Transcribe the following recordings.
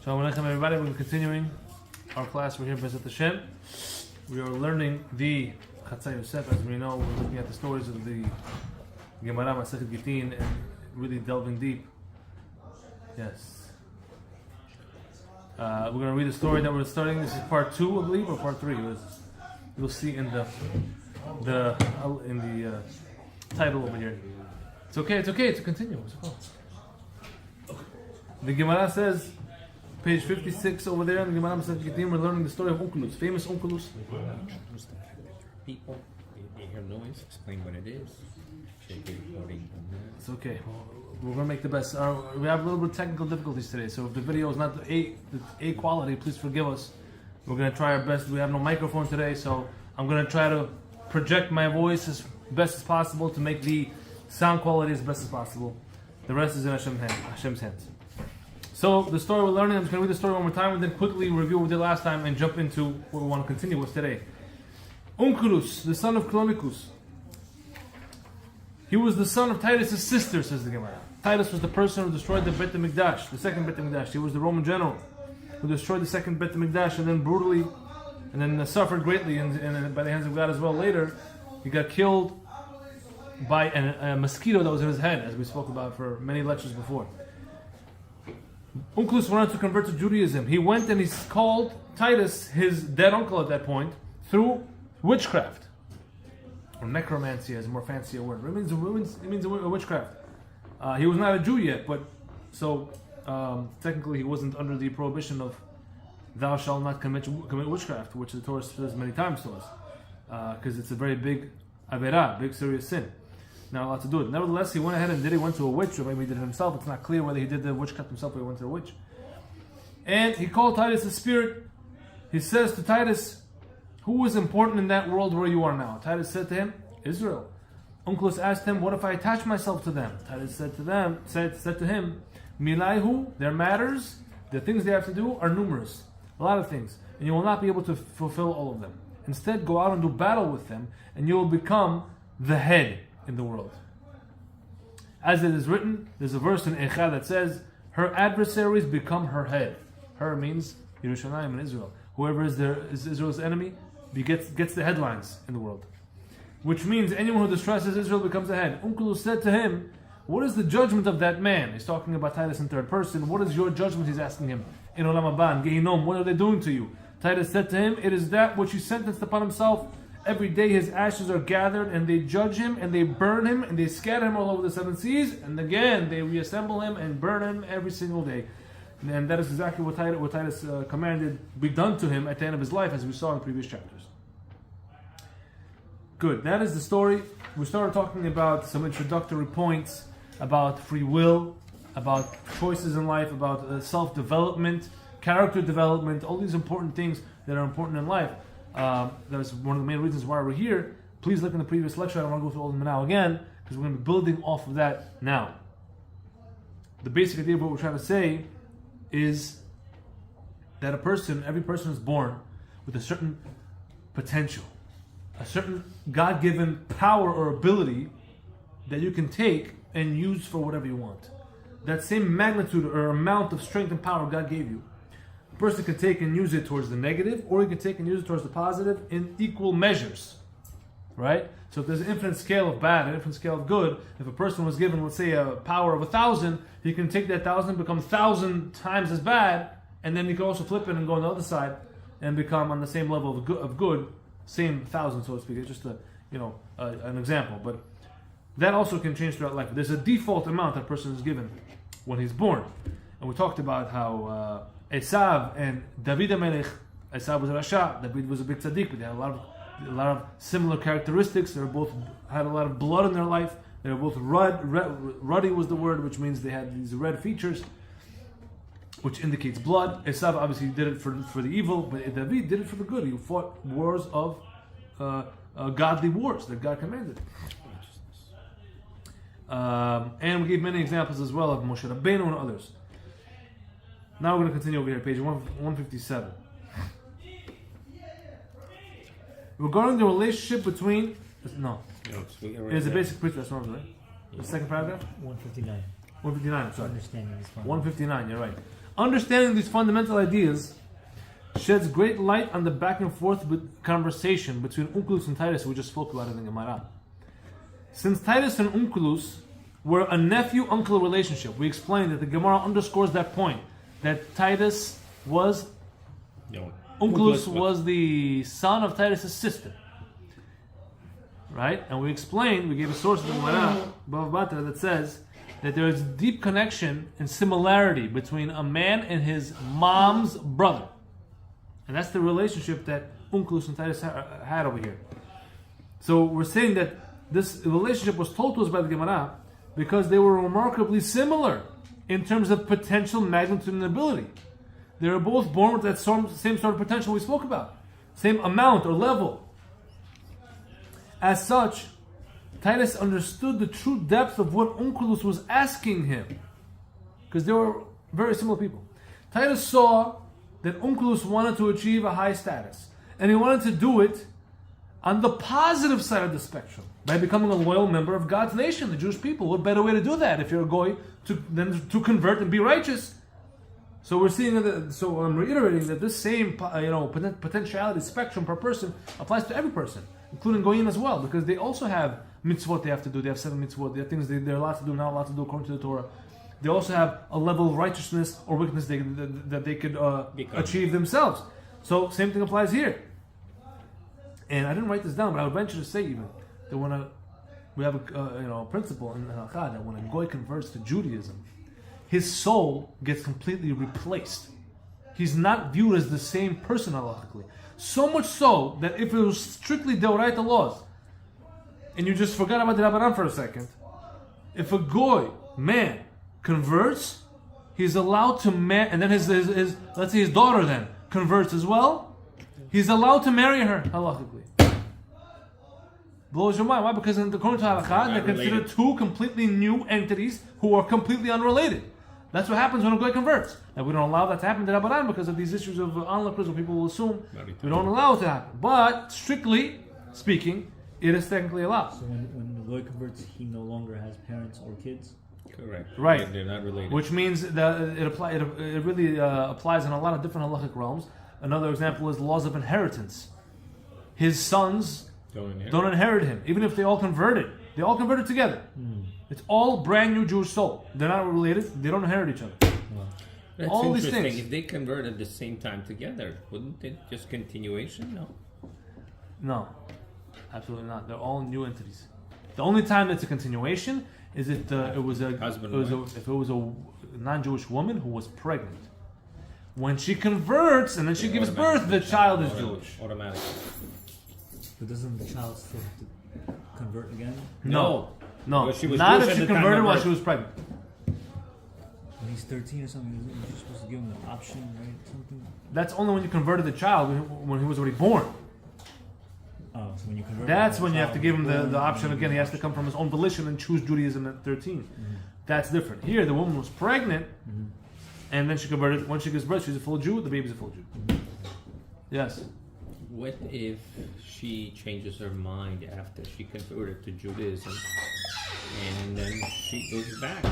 Shalom Aleichem, everybody. We're continuing our class. We're here, B'ezrat Hashem. We are learning the Chatzar Yosef. As we know, we're looking at the stories of the Gemara, Masechet Gittin, and really delving deep. Yes. We're going to read the story that we're starting. This is part 2, I believe, or part 3. You'll see in the title over here. It's okay to continue. What's it called? The Gemara says, page 56 over there in the Gemara Masechet Gittin, we're learning the story of Onkleos, famous Onkleos. People, they hear noise, explain what it is. It's okay. We're going to make the best. We have a little bit of technical difficulties today, so if the video is not the A quality, please forgive us. We're going to try our best. We have no microphone today, so I'm going to try to project my voice as best as possible to make the sound quality as best as possible. The rest is in Hashem's hands. So the story we're learning, I'm just going to read the story one more time and then quickly review what we did last time and jump into what we want to continue with today. Onkleos, the son of Clonicus. He was the son of Titus' sister, says the Gemara. Titus was the person who destroyed the Bet HaMikdash, the second Bet HaMikdash. He was the Roman general who destroyed the second Bet HaMikdash and then brutally, and then suffered greatly by the hands of God as well. Later, he got killed by a mosquito that was in his head, as we spoke about for many lectures before. Onkleos wanted to convert to Judaism. He went and he called Titus, his dead uncle at that point, through witchcraft. Or necromancy is a more fancier word. It means a witchcraft. He was not a Jew yet, but so technically he wasn't under the prohibition of thou shalt not commit witchcraft, which the Torah says many times to us. Because it's a very big averah, big serious sin. Not allowed to do it. Nevertheless, he went ahead and did it. He went to a witch, or maybe he did it himself. It's not clear whether he did the witchcraft himself or he went to a witch. And he called Titus a spirit. He says to Titus, who is important in that world where you are now? Titus said to him, Israel. Onkleos asked him, what if I attach myself to them? Titus said to him, Milaihu, their matters, the things they have to do are numerous. A lot of things. And you will not be able to fulfill all of them. Instead, go out and do battle with them, and you will become the head in the world. As it is written, there's a verse in Echa that says, her adversaries become her head. Her means Yerushalayim and Israel. Whoever is Israel's enemy gets the headlines in the world. Which means anyone who distresses Israel becomes the head. Onkleos said to him, what is the judgment of that man? He's talking about Titus in third person. What is your judgment? He's asking him. In Olam Haba, in Gehinom, what are they doing to you? Titus said to him, it is that which he sentenced upon himself. Every day his ashes are gathered and they judge him and they burn him and they scatter him all over the seven seas, and again they reassemble him and burn him every single day. And that is exactly what Titus commanded be done to him at the end of his life, as we saw in previous chapters. Good, that is the story. We started talking about some introductory points about free will, about choices in life, about self-development, character development, all these important things that are important in life. That's one of the main reasons why we're here. Please look in the previous lecture. I don't want to go through all of them now again, because we're going to be building off of that now. The basic idea of what we're trying to say is that every person is born with a certain potential, a certain God-given power or ability that you can take and use for whatever you want. That same magnitude or amount of strength and power God gave you, a person can take and use it towards the negative, or he can take and use it towards the positive in equal measures. Right? So if there's an infinite scale of bad, an infinite scale of good, if a person was given, let's say, a power of 1,000, he can take that 1,000, become 1,000 times as bad, and then he can also flip it and go on the other side and become on the same level of good, same 1,000, so to speak. It's just an example, but that also can change throughout life. There's a default amount that a person is given when he's born, and we talked about how Esav and David HaMelech, Esav was a Rasha, David was a big tzaddik, but they had a lot of similar characteristics. They both had a lot of blood in their life. They were both ruddy was the word, which means they had these red features, which indicates blood. Esav obviously did it for the evil, but David did it for the good. He fought wars of godly wars that God commanded. And we gave many examples as well of Moshe Rabbeinu and others. Now we're going to continue over here, page 157. Regarding the relationship between... No. It's a basic preach, that's not right. The second paragraph? 159. 159, sorry. Understanding is fine. 159, you're right. Understanding these fundamental ideas sheds great light on the back and forth conversation between Onkleos and Titus we just spoke about in the Gemara. Since Titus and Onkleos were a nephew-uncle relationship, we explained that the Gemara underscores that point, that Titus was, Onkleos was the son of Titus' sister. Right? And we explained, we gave a source of the Gemara, Bava Batra, that says that there is deep connection and similarity between a man and his mom's brother. And that's the relationship that Onkleos and Titus had over here. So we're saying that this relationship was told to us by the Gemara because they were remarkably similar in terms of potential magnitude and ability. They were both born with that same sort of potential we spoke about. Same amount or level. As such, Titus understood the true depth of what Onkleos was asking him. Because they were very similar people. Titus saw that Onkleos wanted to achieve a high status. And he wanted to do it on the positive side of the spectrum. By becoming a loyal member of God's nation, the Jewish people. What better way to do that if you're a goy than to convert and be righteous? So we're seeing that. So I'm reiterating that this same potentiality spectrum per person applies to every person, including goyim as well, because they also have mitzvot they have to do. They have 7 mitzvot. They have things they're allowed to do, not allowed to do according to the Torah. They also have a level of righteousness or wickedness that they could achieve themselves. So same thing applies here. And I didn't write this down, but I would venture to say even that when we have a principle in Halakha that when a goy converts to Judaism, his soul gets completely replaced. He's not viewed as the same person halachically. So much so that if it was strictly Deoraita laws, and you just forgot about the Rabbanan for a second, if a goy, man, converts, he's allowed to marry, and then his let's say his daughter then converts as well, he's allowed to marry her halachically. Blows your mind. Why? Because according to halakha, they're considered two completely new entities who are completely unrelated. That's what happens when a goy converts. And we don't allow that to happen to Rabbanan because of these issues of onlookers where people will assume we don't allow it to happen. But strictly speaking, it is technically allowed. So when the goy converts, he no longer has parents or kids? Correct. Right. They're not related. Which means that it really applies in a lot of different halachic realms. Another example is laws of inheritance. His sons don't inherit him, even if they all converted. They all converted together. It's all brand new Jewish soul. They're not related. They don't inherit each other. That's all these interesting. things. If they convert at the same time together, wouldn't it just continuation? No. No, absolutely not. They're all new entities. The only time it's a continuation is if it was a non-Jewish woman who was pregnant. When she converts and then she gives birth, the child is Jewish. Automatically. But doesn't the child still have to convert again? No. Well, she was Not Jewish if she at the time converted of while birth. she was pregnant. When he's 13 or something, you're supposed to give him an option, right? Something. That's only when you converted the child when he was already born. Oh, so when you convert. That's when you have to give him the option again. He has to come from his own volition and choose Judaism at 13. Mm-hmm. That's different. Here, the woman was pregnant, and then she converted. When she gives birth, she's a full Jew. The baby's a full Jew. Yes. What if she changes her mind after she converted to Judaism and then she goes back?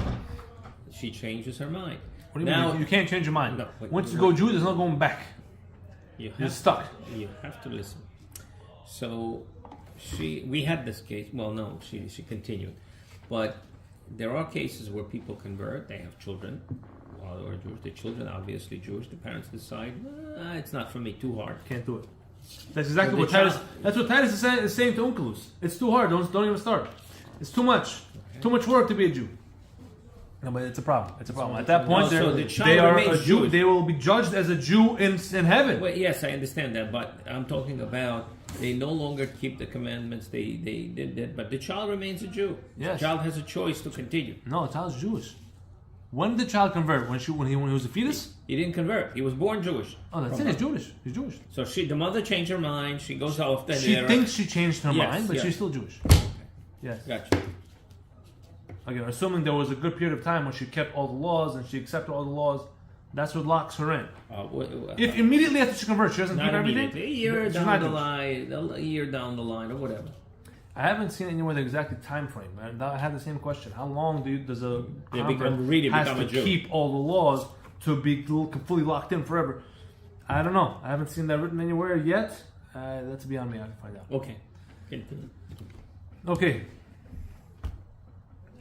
She changes her mind. What do you mean? You can't change your mind. No, Once you go Jew, there's no going back. You're stuck. You have to listen. So we had this case. Well, no, she continued. But there are cases where people convert. They have children. Or Jewish. The children obviously Jewish. The parents decide, it's not for me. Too hard. Can't do it. That's exactly what Titus. That's what Titus is saying to Onkleos. It's too hard. Don't even start. It's too much. Okay. Too much work to be a Jew. No, but it's a problem. It's a problem. At that point, they are a Jew. Jewish. They will be judged as a Jew in heaven. Well, yes, I understand that, but I'm talking about they no longer keep the commandments. They did that, but the child remains a Jew. Yes. The child has a choice to continue. No, the child is Jewish. When did the child convert? When he was a fetus? He didn't convert. He was born Jewish. Oh, that's it. He's Jewish. He's Jewish. So the mother changed her mind. She goes off. She thinks she changed her mind, but she's still Jewish. Okay. Yes. Gotcha. Again, assuming there was a good period of time when she kept all the laws and she accepted all the laws, that's what locks her in. If immediately after she converts, she doesn't keep everything. A year down the line, or whatever. I haven't seen anywhere the exact time frame. I had the same question. How long does a convert has to keep all the laws to be fully locked in forever. I don't know. I haven't seen that written anywhere yet. That's beyond me. I can find out. Okay. Continue. Okay.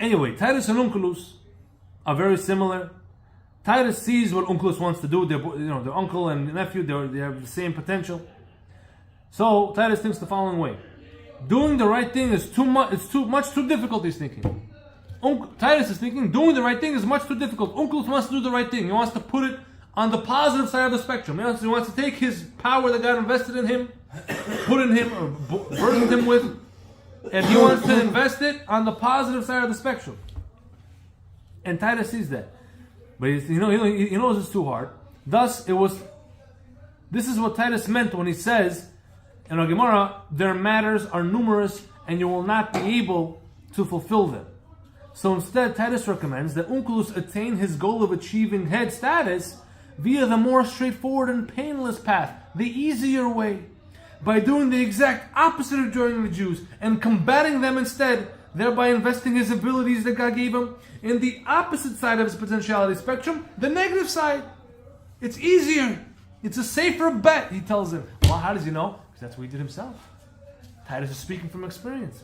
Anyway, Titus and Onkleos are very similar. Titus sees what Onkleos wants to do. Their uncle and nephew, they have the same potential. So Titus thinks the following way: doing the right thing is too much. It's too difficult. He's thinking. Titus is thinking doing the right thing is much too difficult. Onkleos wants to do the right thing. He wants to put it on the positive side of the spectrum. He wants to take his power that God invested in him, put in him, or burdened him with, and he wants to invest it on the positive side of the spectrum. And Titus sees that, but he knows it's too hard. Thus, this is what Titus meant when he says in our Gemara, their matters are numerous and you will not be able to fulfill them. So instead, Titus recommends that Onkleos attain his goal of achieving head status via the more straightforward and painless path, the easier way, by doing the exact opposite of joining the Jews and combating them instead, thereby investing his abilities that God gave him in the opposite side of his potentiality spectrum, the negative side. It's easier. It's a safer bet, he tells him. Well, how does he know? Because that's what he did himself. Titus is speaking from experience.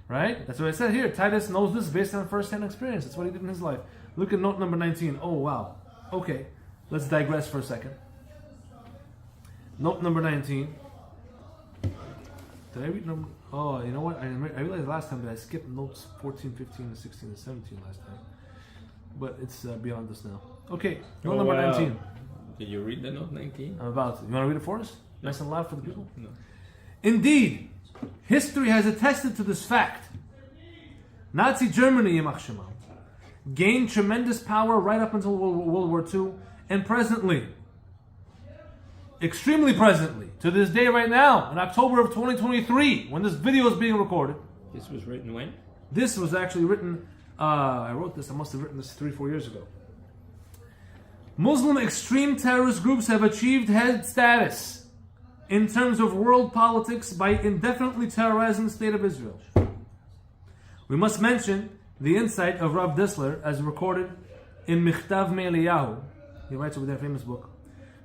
Right? That's what I said here. Titus knows this based on first-hand experience. That's what he did in his life. Look at note number 19. Oh, wow. Okay. Let's digress for a second. Note number 19. Did I read number... Oh, you know what? I realized last time that I skipped notes 14, 15, and 16, and 17 last time. But it's beyond this now. Okay. Note number 19. Did you read the note 19? I'm about to. You want to read it for us? Nice and loud for the people? No. Indeed, history has attested to this fact. Nazi Germany, Yimach Shema, gained tremendous power right up until World War II, and presently, extremely presently, to this day right now, in October of 2023, when this video is being recorded. This was written when? This was actually written, I must have written this 3-4 years ago. Muslim extreme terrorist groups have achieved head status in terms of world politics by indefinitely terrorizing the state of Israel. We must mention the insight of Rav Dessler as recorded in Michtav Me'Eliyahu. He writes over their famous book,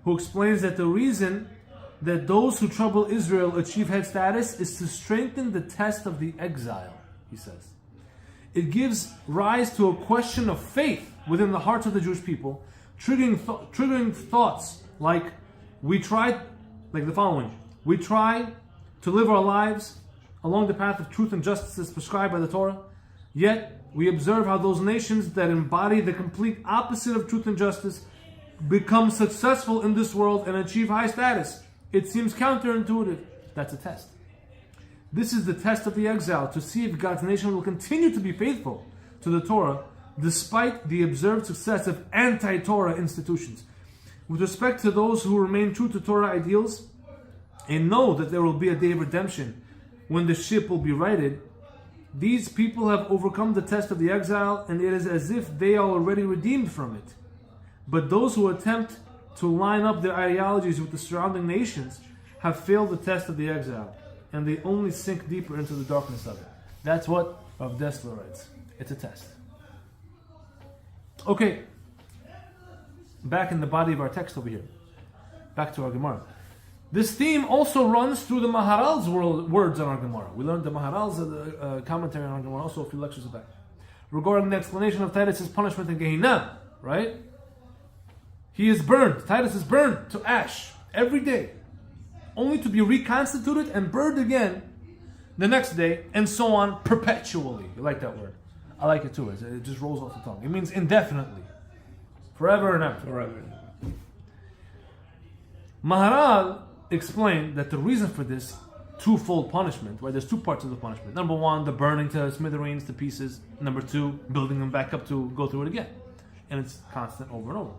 who explains that the reason that those who trouble Israel achieve head status is to strengthen the test of the exile, he says. It gives rise to a question of faith within the hearts of the Jewish people, triggering thoughts like the following: we try to live our lives along the path of truth and justice as prescribed by the Torah, yet we observe how those nations that embody the complete opposite of truth and justice become successful in this world and achieve high status. It seems counterintuitive. That's a test. This is the test of the exile, to see if God's nation will continue to be faithful to the Torah despite the observed success of anti-Torah institutions. With respect to those who remain true to Torah ideals and know that there will be a day of redemption when the ship will be righted, these people have overcome the test of the exile, and it is as if they are already redeemed from it. But those who attempt to line up their ideologies with the surrounding nations have failed the test of the exile, and they only sink deeper into the darkness of it. That's what Rav Dessler writes. It's a test. Okay, back in the body of our text over here. Back to our Gemara. This theme also runs through the Maharal's words on our Gemara. We learned the Maharal's commentary on our Gemara also a few lectures back. Regarding the explanation of Titus' punishment in Gehenna, right? He is burned. Titus is burned to ash every day, only to be reconstituted and burned again the next day, and so on perpetually. You like that word? I like it too. It just rolls off the tongue. It means indefinitely. Forever and ever. Forever. Maharal explained that the reason for this twofold punishment, right? There's two parts of the punishment. Number one, the burning to smithereens, to pieces. Number two, building them back up to go through it again. And it's constant over and over.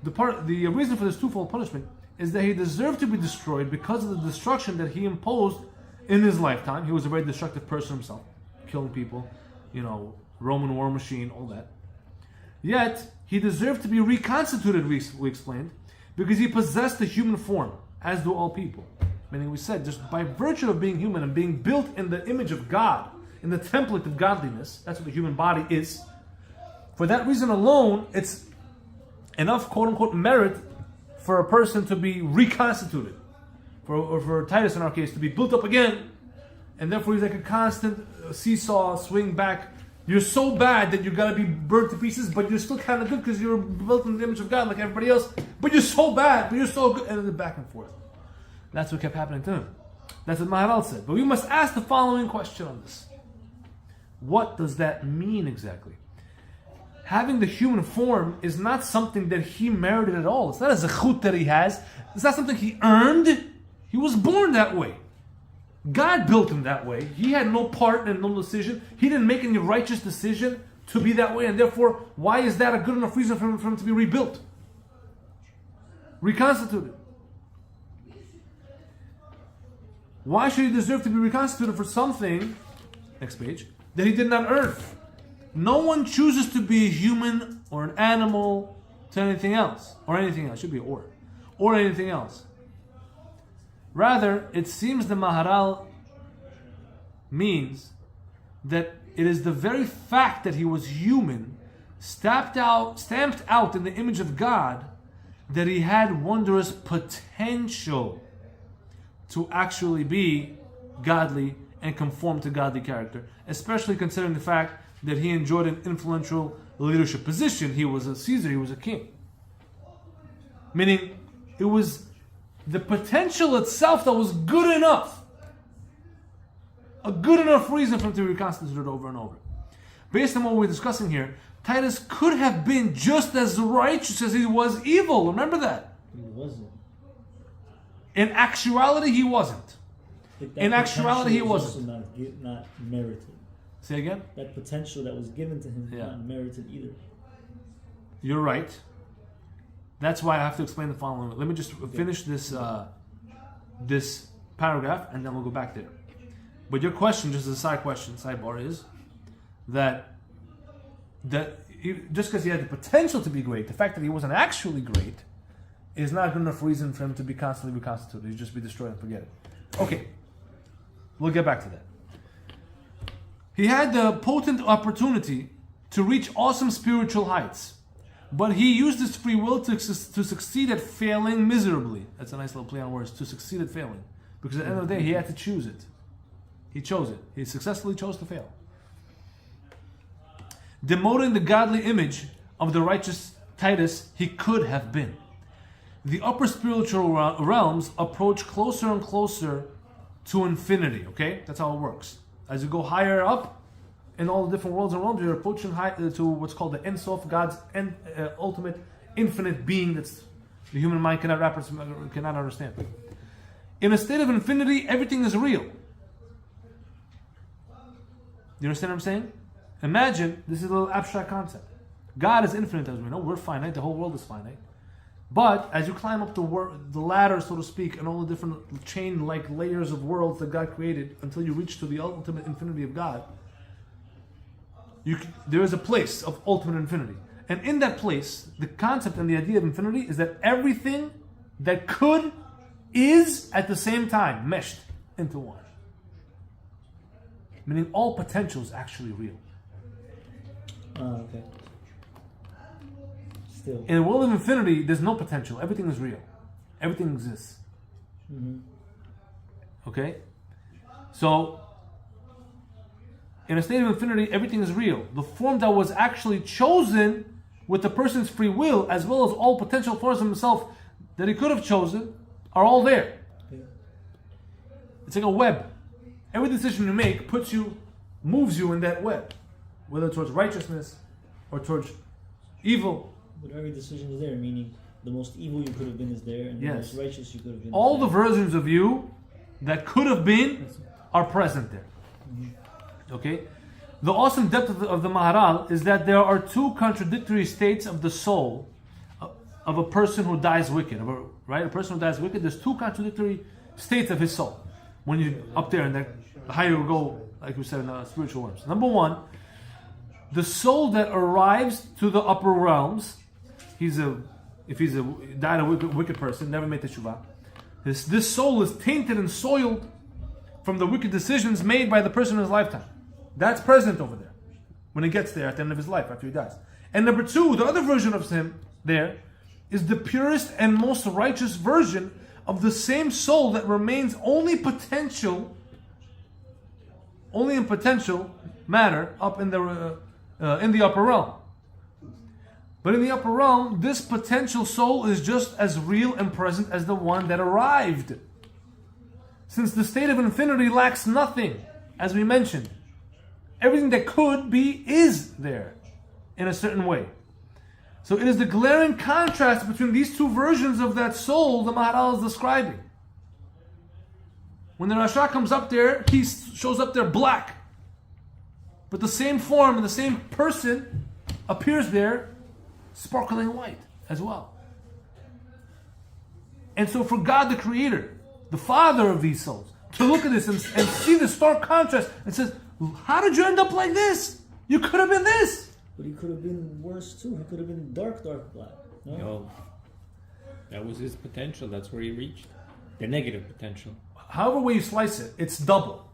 The reason for this twofold punishment is that he deserved to be destroyed because of the destruction that he imposed in his lifetime. He was a very destructive person himself, killing people, Roman war machine, all that. Yet, he deserved to be reconstituted, we explained, because he possessed a human form, as do all people. Meaning, we said, just by virtue of being human and being built in the image of God, in the template of godliness, that's what the human body is. For that reason alone, it's enough quote unquote merit for a person to be reconstituted, for Titus in our case to be built up again, and therefore he's like a constant seesaw, swing back. You're so bad that you gotta be burnt to pieces, but you're still kind of good because you're built in the image of God like everybody else. But you're so bad, but you're so good, and then back and forth. That's what kept happening to him. That's what Maharal said. But we must ask the following question on this: what does that mean exactly? Having the human form is not something that he merited at all. It's not a zechut that he has. It's not something he earned. He was born that way. God built him that way. He had no part and no decision. He didn't make any righteous decision to be that way, and therefore, why is that a good enough reason for him to be rebuilt? Reconstituted. Why should he deserve to be reconstituted for something, next page, that he did not earn? No one chooses to be a human or an animal to anything else. Or anything else. It should be or anything else. Rather, it seems the Maharal means that it is the very fact that he was human, stamped out in the image of God, that he had wondrous potential to actually be godly and conform to godly character, especially considering the fact that he enjoyed an influential leadership position. He was a Caesar, he was a king. Meaning, it was the potential itself that was good enough. A good enough reason for him to be reconstituted over and over. Based on what we're discussing here, Titus could have been just as righteous as he was evil. Remember that? He wasn't. In actuality, he wasn't. In actuality, he wasn't. Also not merited. Say again? That potential that was given to him, not merited either. You're right. That's why I have to explain the following. Let me just finish this this paragraph, and then we'll go back there. But your question, just as a sidebar, is that just because he had the potential to be great, the fact that he wasn't actually great is not good enough reason for him to be constantly reconstituted. He'd just be destroyed and forget it. Okay, we'll get back to that. He had the potent opportunity to reach awesome spiritual heights, but he used his free will to succeed at failing miserably. That's a nice little play on words, to succeed at failing. Because at the end of the day, he had to choose it. He chose it. He successfully chose to fail. Demoting the godly image of the righteous Titus he could have been. The upper spiritual realms approach closer and closer to infinity, okay? That's how it works. As you go higher up in all the different worlds and realms, you're approaching to what's called the Ein Sof, God's ultimate, infinite being that's the human mind cannot understand. In a state of infinity, everything is real. You understand what I'm saying? Imagine, this is a little abstract concept. God is infinite as we know. We're finite. The whole world is finite. But as you climb up the ladder, so to speak, and all the different chain-like layers of worlds that God created until you reach to the ultimate infinity of God, there is a place of ultimate infinity. And in that place, the concept and the idea of infinity is that everything that could is at the same time meshed into one. Meaning all potential is actually real. Okay. Still. In a world of infinity, there's no potential. Everything is real. Everything exists. Mm-hmm. Okay? So, in a state of infinity, everything is real. The form that was actually chosen with the person's free will, as well as all potential forms of himself that he could have chosen, are all there. Yeah. It's like a web. Every decision you make moves you in that web. Whether towards righteousness or towards evil. But every decision is there, meaning the most evil you could have been is there, and the most righteous you could have been. All the versions of you that could have been are present there. Mm-hmm. Okay? The awesome depth of the Maharal is that there are two contradictory states of the soul of a person who dies wicked. Right? A person who dies wicked, there's two contradictory states of his soul. When you're up there and the higher you go, like we said in the spiritual realms. Number one, the soul that arrives to the upper realms, if he's died a wicked person, never made teshuvah, this soul is tainted and soiled from the wicked decisions made by the person in his lifetime. That's present over there when he gets there at the end of his life after he dies. And number two, the other version of him there is the purest and most righteous version of the same soul that remains only in potential matter up in the upper realm. But in the upper realm, this potential soul is just as real and present as the one that arrived. Since the state of infinity lacks nothing, as we mentioned, everything that could be is there in a certain way. So it is the glaring contrast between these two versions of that soul the Maharal is describing. When the Rasha comes up there, he shows up there black. But the same form and the same person appears there sparkling white as well. And so for God the Creator, the Father of these souls, to look at this and see the stark contrast and says, how did you end up like this? You could have been this. But he could have been worse too. He could have been dark black. No? No. That was his potential. That's where he reached. The negative potential. However way you slice it, it's double.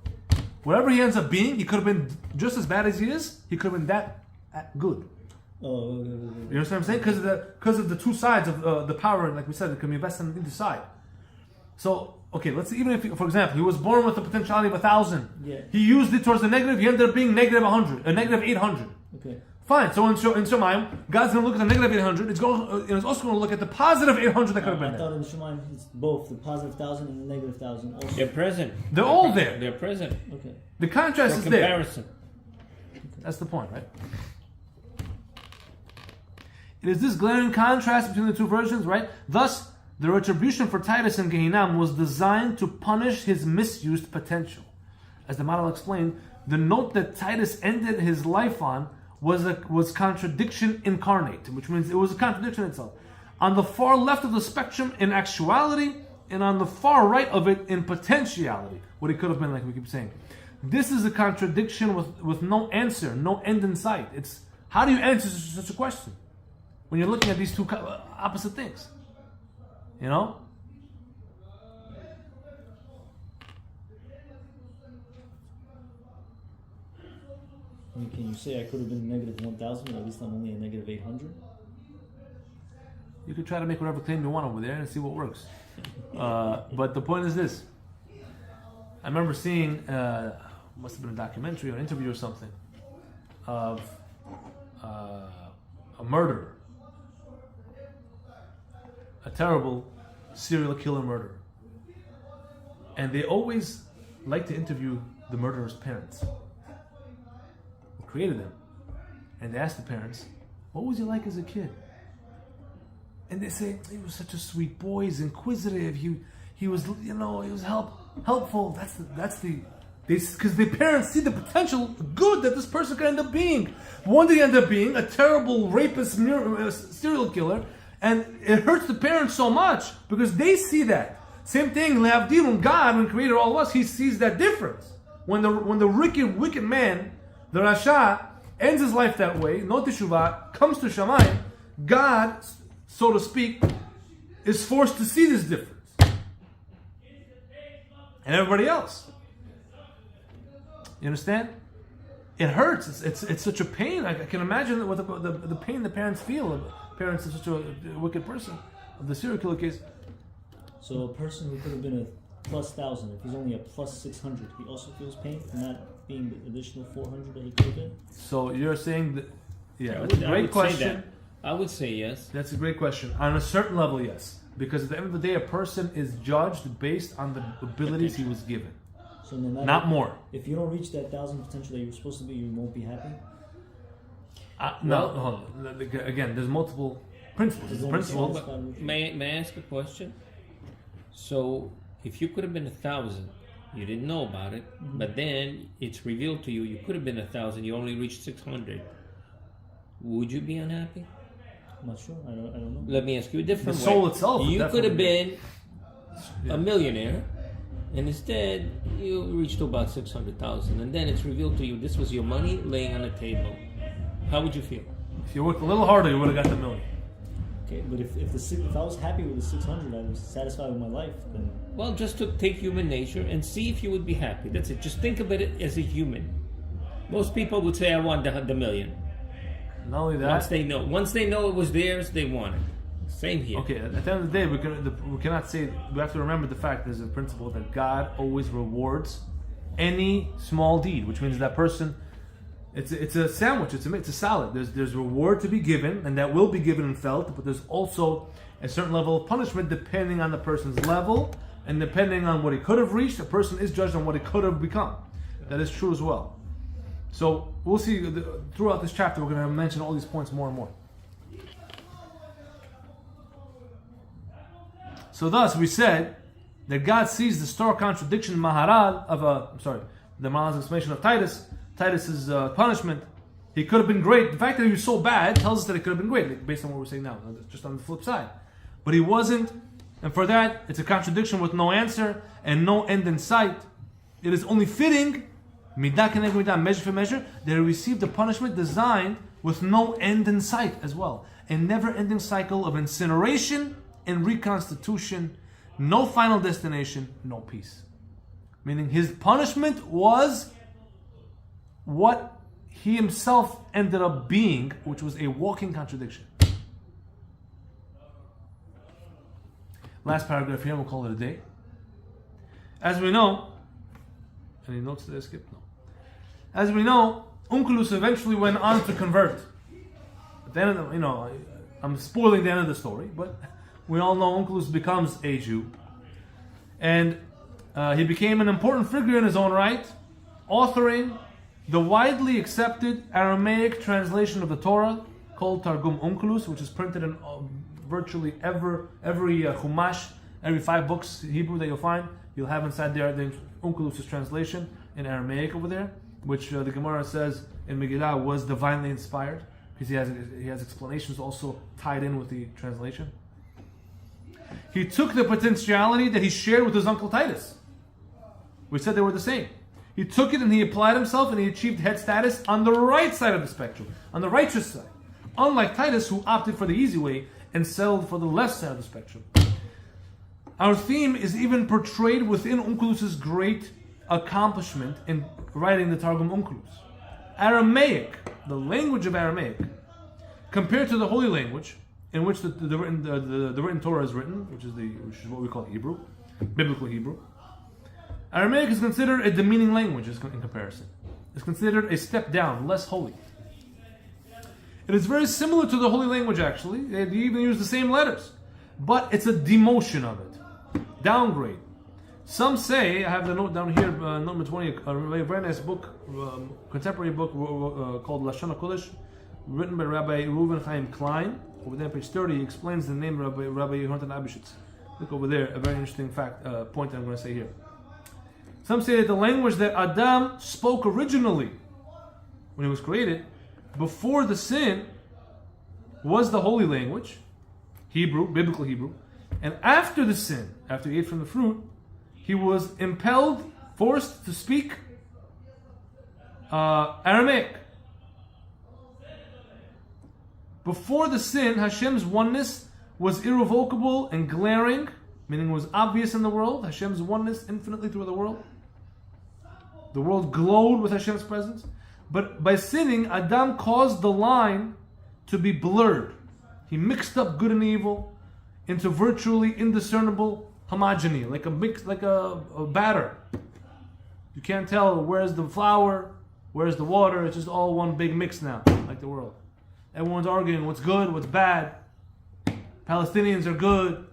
Whatever he ends up being, he could have been just as bad as he is. He could have been that good. Oh, You understand what I'm saying? Because of the two sides of the power, like we said, it can be invested on either side. So, okay, let's see, even if, for example, he was born with the potentiality of 1,000. Yeah. He used it towards the negative, he ended up being negative 100, a negative 800. Okay. Fine, so in Shemayim, God's going to look at the negative 800, it's also going to look at the positive 800 that could have been I there. thought in Shemaim it's both the positive 1,000 and the negative 1,000 also. They're present. They're all there. They're present. Okay. The contrast For is there. comparison. That's the point, right? It is this glaring contrast between the two versions, right? Thus, the retribution for Titus in Gehinnom was designed to punish his misused potential. As the model explained, the note that Titus ended his life on was contradiction incarnate, which means it was a contradiction itself. On the far left of the spectrum in actuality, and on the far right of it in potentiality, what it could have been, like we keep saying. This is a contradiction with no answer, no end in sight. It's how do you answer such a question when you're looking at these two opposite things? You know? I mean, can you say I could have been negative 1,000, but at least I'm only a negative 800? You could try to make whatever claim you want over there and see what works. But the point is this. I remember seeing, must have been a documentary or an interview or something, of a murderer. A terrible serial killer murderer. And they always like to interview the murderer's parents, who created them. And they ask the parents, what was he like as a kid? And they say, he was such a sweet boy, he's inquisitive, he was, he was helpful. Because the parents see the potential good that this person could end up being. One day he ended up being a terrible rapist, serial killer, and it hurts the parents so much because they see that. Same thing, Lehavdil, when God, when created all of us, he sees that difference. When the wicked man, the Rasha, ends his life that way, no teshuvah, comes to Shamayim, God, so to speak, is forced to see this difference. And everybody else. You understand? It hurts. It's such a pain. I can imagine what the pain the parents feel. Parents of such a wicked person, of the serial killer case. So a person who could have been a plus 1,000, if he's only a plus 600, he also feels pain for not being the additional 400 that he could have been? So you're saying that, I that's a great would question. say that. I would say yes. That's a great question. On a certain level, yes. Because at the end of the day, a person is judged based on the abilities he was given. So no matter, Not more. If you don't reach that 1,000 potential that you're supposed to be, you won't be happy? No, hold on. Again, there's multiple principles. There's There's only principles. one. May I ask a question? So, if you could have been 1,000, you didn't know about it, but then it's revealed to you, you could have been 1,000, you only reached 600. Would you be unhappy? I'm not sure. I don't know. Let me ask you a different The way. soul itself would You could have definitely been a millionaire, and instead you reached to about 600,000, and then it's revealed to you this was your money laying on the table. How would you feel? If you worked a little harder, you would have got the million. Okay, but if I was happy with the 600, I was satisfied with my life, then... Well, just to take human nature and see if you would be happy. That's it. Just think about it as a human. Most people would say, I want the million. Not only that. Once they know it was theirs, they want it. Same here. Okay, at the end of the day, we cannot say. We have to remember the fact there's a principle that God always rewards any small deed, which means that person. It's a sandwich. It's a salad. There's reward to be given, and that will be given and felt. But there's also a certain level of punishment depending on the person's level and depending on what he could have reached. A person is judged on what he could have become. That is true as well. So we'll see throughout this chapter. We're going to mention all these points more and more. So thus we said that God sees the stark contradiction in Maharal of the Maharal's explanation of Titus's punishment. He could have been great. The fact that he was so bad tells us that it could have been great, based on what we're saying now. Just on the flip side, but he wasn't, and for that it's a contradiction with no answer and no end in sight. It is only fitting, midah keneged midah, measure for measure, that he received the punishment designed with no end in sight as well, a never-ending cycle of incineration and reconstitution, no final destination, no peace. Meaning his punishment was what he himself ended up being, which was a walking contradiction. Last paragraph here, we'll call it a day. As we know, any notes that I skipped? No. As we know, Onkleos eventually went on to convert. At the end of I'm spoiling the end of the story, but we all know Onkleos becomes a Jew. And he became an important figure in his own right, authoring the widely accepted Aramaic translation of the Torah called Targum Onkleos, which is printed in virtually every Chumash, every 5 books Hebrew that you'll find. You'll have inside there the Onkleos' translation in Aramaic over there, which the Gemara says in Megillah was divinely inspired, because he has explanations also tied in with the translation. He took the potentiality that he shared with his uncle Titus. We said they were the same. He took it and he applied himself and he achieved head status on the right side of the spectrum, on the righteous side. Unlike Titus, who opted for the easy way and settled for the left side of the spectrum. Our theme is even portrayed within Onkleos' great accomplishment in writing the Targum Onkleos. Aramaic, the language of Aramaic, compared to the holy language in which the written Torah is written, which is what we call Hebrew, biblical Hebrew. Aramaic is considered a demeaning language in comparison. It's considered a step down, less holy. It is very similar to the holy language, actually. They even use the same letters. But it's a demotion of it. Downgrade. Some say, I have the note down here, note number 20, a very nice book, contemporary book called Lashon HaKodesh, written by Rabbi Reuven Chaim Klein. Over there, page 30, he explains the name of Rabbi Yonatan Abishitz. Look over there, a very interesting point that I'm going to say here. Some say that the language that Adam spoke originally, when he was created, before the sin, was the holy language, Hebrew, biblical Hebrew, and after the sin, after he ate from the fruit, he was impelled, forced to speak Aramaic. Before the sin, Hashem's oneness was irrevocable and glaring, meaning it was obvious in the world. Hashem's oneness infinitely through the world. The world glowed with Hashem's presence. But by sinning, Adam caused the line to be blurred. He mixed up good and evil into virtually indiscernible homogeny, like a batter. You can't tell where's the flour, where's the water. It's just all one big mix now, like the world. Everyone's arguing what's good, what's bad. Palestinians are good,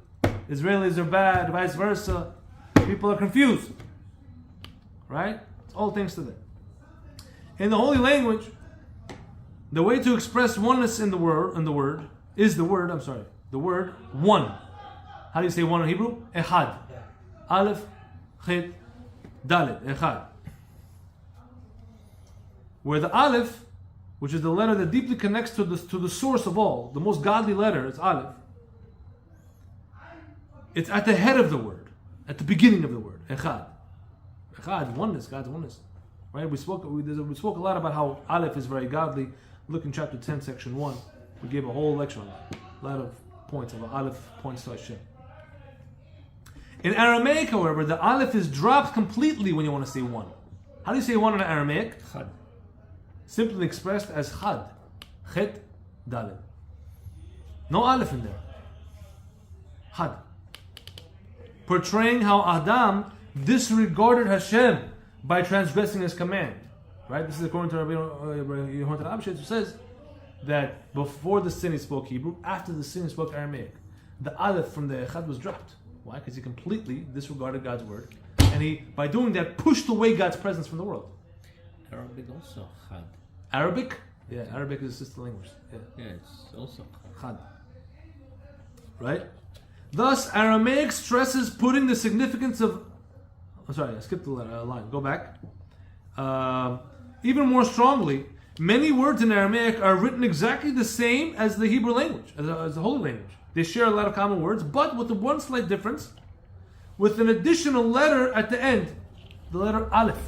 Israelis are bad, vice versa. People are confused. Right? It's all thanks to that. In the holy language, the way to express oneness in the word is the word one. How do you say one in Hebrew? Echad. Aleph, Chet, Dalet. Echad. Where the Aleph, which is the letter that deeply connects to the source of all, the most godly letter, it's Aleph. It's at the head of the word, at the beginning of the word. Echad. Echad, oneness, God's oneness. Right? We spoke a lot about how Aleph is very godly. Look in chapter 10, section 1. We gave a whole lecture on that. A lot of points of Aleph points to Hashem. In Aramaic, however, the Aleph is dropped completely when you want to say one. How do you say one in Aramaic? Chad. Simply expressed as Chad. Chet, Dalet. No Aleph in there. Had. Portraying how Adam disregarded Hashem by transgressing His command. Right? This is according to Rabbi Yehonasan Abshitz, who says that before the sin he spoke Hebrew, after the sin he spoke Aramaic. The Aleph from the Echad was dropped. Why? Because he completely disregarded God's word, and he, by doing that, pushed away God's presence from the world. Arabic also Chad. Arabic? Yeah, Arabic is a sister language. Yeah, it's also Chad. Right? Thus, Aramaic stresses putting the significance of... I'm sorry, I skipped the line. Go back. Even more strongly, many words in Aramaic are written exactly the same as the Hebrew language, as the Holy Language. They share a lot of common words, but with the one slight difference, with an additional letter at the end, the letter Aleph.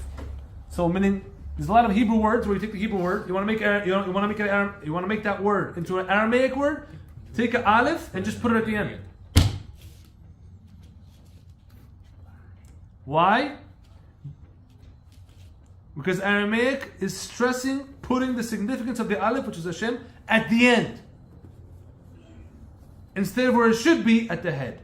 So, meaning there's a lot of Hebrew words where you take the Hebrew word, you want to make that word into an Aramaic word, take an Aleph and just put it at the end. Why? Because Aramaic is stressing putting the significance of the Aleph, which is Hashem, at the end, instead of where it should be, at the head.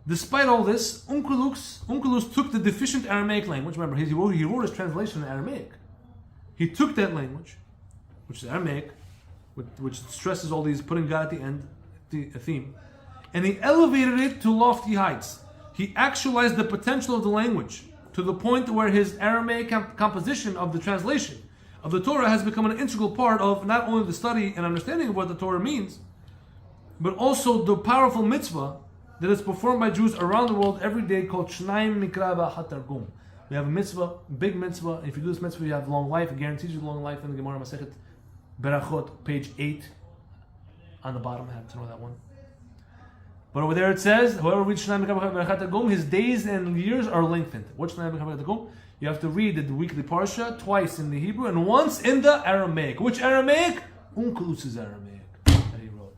Despite all this, Onkleos took the deficient Aramaic language. Remember, he wrote his translation in Aramaic. He took that language, which is Aramaic, which stresses all these, putting God at the end, the theme, and he elevated it to lofty heights. He actualized the potential of the language to the point where his Aramaic composition of the translation of the Torah has become an integral part of not only the study and understanding of what the Torah means, but also the powerful mitzvah that is performed by Jews around the world every day called Shnaim Mikra Hatargum. We have a mitzvah, big mitzvah, and if you do this mitzvah, you have long life. It guarantees you long life in the Gemara Masechet Berachot, page 8. On the bottom, I have to know that one. But over there it says, whoever reads Shnaim Mikra Hatargum, his days and years are lengthened. What's Shnaim Mikra Hatargum? You have to read the weekly parsha twice in the Hebrew and once in the Aramaic. Which Aramaic? Onkleos' Aramaic that he wrote.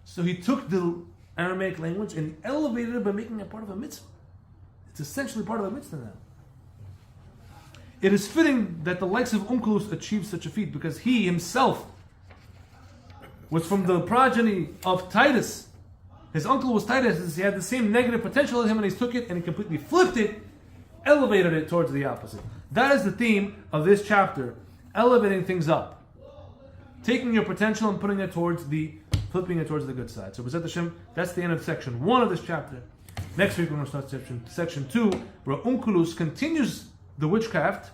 So he took the Aramaic language and elevated it by making it part of a mitzvah. It's essentially part of a mitzvah now. It is fitting that the likes of Onkleos achieved such a feat because he himself was from the progeny of Titus. His uncle was Titus. He had the same negative potential as him, and he took it and he completely flipped it, elevated it towards the opposite. That is the theme of this chapter, elevating things up. Taking your potential and putting it towards flipping it towards the good side. So B'ezrat Hashem, that's the end of section 1 of this chapter. Next week we're going to start section 2, where Onkleos continues the witchcraft.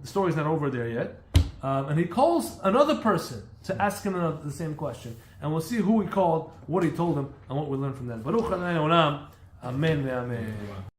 The story's not over there yet. And he calls another person to ask him the same question. And we'll see who he called, what he told him, and what we learn from that. Baruch Adonai Olam. Amen ve'amen.